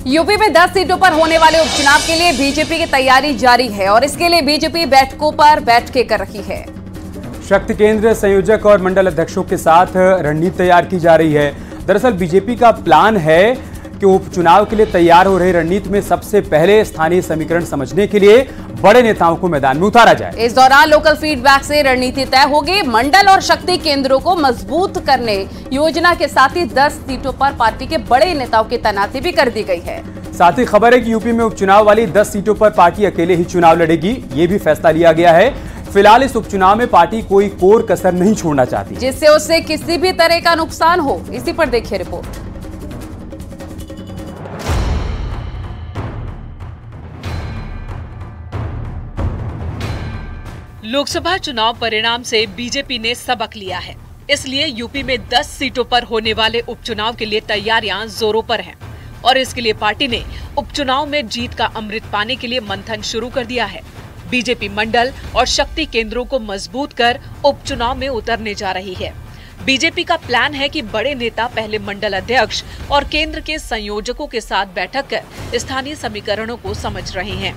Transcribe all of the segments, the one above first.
UP में 10 सीटों पर होने वाले उपचुनाव के लिए बीजेपी की तैयारी जारी है और इसके लिए बीजेपी बैठकों पर बैठकें कर रही है। शक्ति केंद्र संयोजक और मंडल अध्यक्षों के साथ रणनीति तैयार की जा रही है। दरअसल बीजेपी का प्लान है कि उपचुनाव के लिए तैयार हो रही रणनीति में सबसे पहले स्थानीय समीकरण समझने के लिए बड़े नेताओं को मैदान में उतारा जाए। इस दौरान लोकल फीडबैक से रणनीति तय होगी। मंडल और शक्ति केंद्रों को मजबूत करने योजना के साथ ही 10 सीटों पर पार्टी के बड़े नेताओं की तैनाती भी कर दी गई है। साथ ही खबर है कि यूपी में उपचुनाव वाली 10 सीटों पर पार्टी अकेले ही चुनाव लड़ेगी, ये भी फैसला लिया गया है। फिलहाल इस उपचुनाव में पार्टी कोई कोर कसर नहीं छोड़ना चाहती, जिससे उसे किसी भी तरह का नुकसान हो। इसी पर देखिए रिपोर्ट। लोकसभा चुनाव परिणाम से बीजेपी ने सबक लिया है, इसलिए यूपी में 10 सीटों पर होने वाले उपचुनाव के लिए तैयारियां जोरों पर हैं और इसके लिए पार्टी ने उपचुनाव में जीत का अमृत पाने के लिए मंथन शुरू कर दिया है। बीजेपी मंडल और शक्ति केंद्रों को मजबूत कर उपचुनाव में उतरने जा रही है। बीजेपी का प्लान है कि बड़े नेता पहले मंडल अध्यक्ष और केंद्र के संयोजकों के साथ बैठक कर स्थानीय समीकरणों को समझ रहे हैं।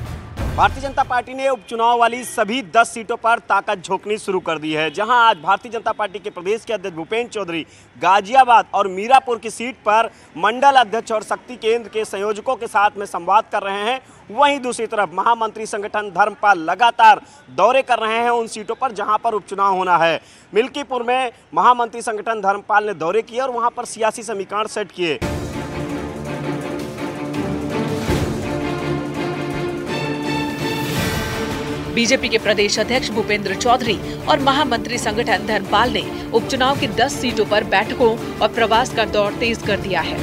भारतीय जनता पार्टी ने उपचुनाव वाली सभी 10 सीटों पर ताकत झोंकनी शुरू कर दी है। जहां आज भारतीय जनता पार्टी के प्रदेश के अध्यक्ष भूपेंद्र चौधरी गाजियाबाद और मीरापुर की सीट पर मंडल अध्यक्ष और शक्ति केंद्र के संयोजकों के साथ में संवाद कर रहे हैं, वहीं दूसरी तरफ महामंत्री संगठन धर्मपाल लगातार दौरे कर रहे हैं उन सीटों पर जहां पर उपचुनाव होना है। मिल्कीपुर में महामंत्री संगठन धर्मपाल ने दौरे किए और वहां पर सियासी समीकरण सेट किए। बीजेपी के प्रदेश अध्यक्ष भूपेंद्र चौधरी और महामंत्री संगठन धर्मपाल ने उपचुनाव की 10 सीटों पर बैठकों और प्रवास का दौर तेज कर दिया है।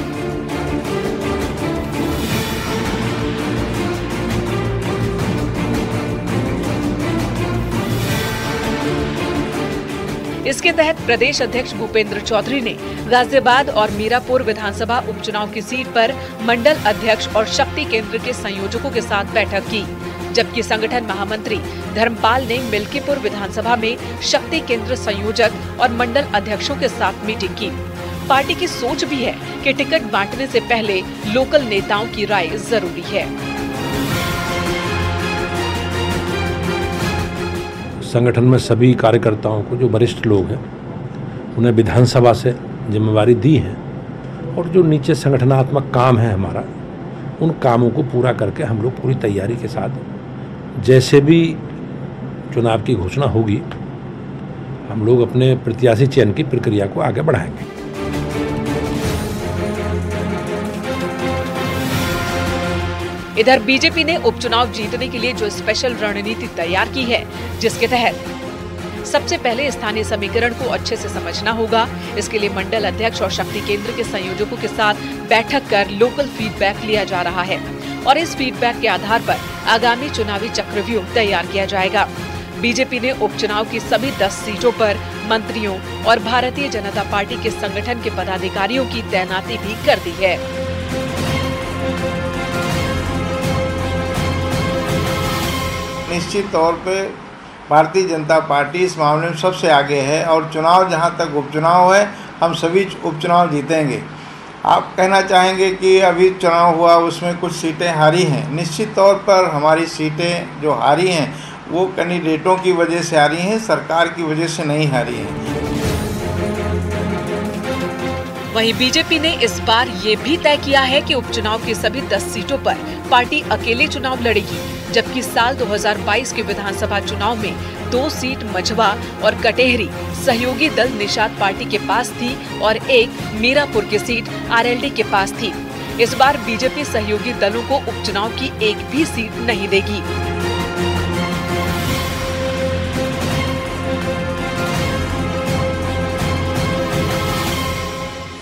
इसके तहत प्रदेश अध्यक्ष भूपेंद्र चौधरी ने गाजियाबाद और मीरापुर विधानसभा उपचुनाव की सीट पर मंडल अध्यक्ष और शक्ति केंद्र के संयोजकों के साथ बैठक की, जबकि संगठन महामंत्री धर्मपाल ने मिल्कीपुर विधानसभा में शक्ति केंद्र संयोजक और मंडल अध्यक्षों के साथ मीटिंग की। पार्टी की सोच भी है कि टिकट बांटने से पहले लोकल नेताओं की राय जरूरी है। संगठन में सभी कार्यकर्ताओं को, जो वरिष्ठ लोग हैं, उन्हें विधानसभा से जिम्मेवारी दी है और जो नीचे संगठनात्मक काम है हमारा, उन कामों को पूरा करके हम लोग पूरी तैयारी के साथ जैसे भी चुनाव की घोषणा होगी हम लोग अपने प्रत्याशी चयन की प्रक्रिया को आगे बढ़ाएंगे। इधर बीजेपी ने उपचुनाव जीतने के लिए जो स्पेशल रणनीति तैयार की है, जिसके तहत सबसे पहले स्थानीय समीकरण को अच्छे से समझना होगा। इसके लिए मंडल अध्यक्ष और शक्ति केंद्र के संयोजकों के साथ बैठक कर लोकल फीडबैक लिया जा रहा है और इस फीडबैक के आधार पर आगामी चुनावी चक्रव्यूह तैयार किया जाएगा। बीजेपी ने उपचुनाव की सभी 10 सीटों पर मंत्रियों और भारतीय जनता पार्टी के संगठन के पदाधिकारियों की तैनाती भी कर दी है। निश्चित तौर पे भारतीय जनता पार्टी इस मामले में सबसे आगे है और चुनाव, जहां तक उपचुनाव है, हम सभी उपचुनाव जीतेंगे। आप कहना चाहेंगे कि अभी चुनाव हुआ उसमें कुछ सीटें हारी हैं। निश्चित तौर पर हमारी सीटें जो हारी हैं वो कैंडिडेटों की वजह से हारी हैं, सरकार की वजह से नहीं हारी हैं। वहीं बीजेपी ने इस बार ये भी तय किया है कि उपचुनाव की सभी 10 सीटों पर पार्टी अकेले चुनाव लड़ेगी, जबकि साल 2022 के विधानसभा चुनाव में 2 सीट मझवा और कटेहरी सहयोगी दल निषाद पार्टी के पास थी और एक मीरापुर की सीट आरएलडी के पास थी। इस बार बीजेपी सहयोगी दलों को उपचुनाव की एक भी सीट नहीं देगी।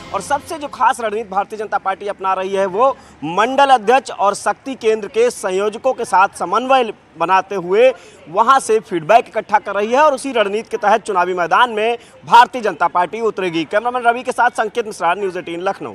और सबसे जो खास रणनीति भारतीय जनता पार्टी अपना रही है वो मंडल अध्यक्ष और शक्ति केंद्र के संयोजकों के साथ समन्वय बनाते हुए वहां से फीडबैक इकट्ठा कर रही है और उसी रणनीति के तहत चुनावी मैदान में भारतीय जनता पार्टी उतरेगी। कैमरामैन रवि के साथ संकेत मिश्रा, न्यूज़ 18 लखनऊ।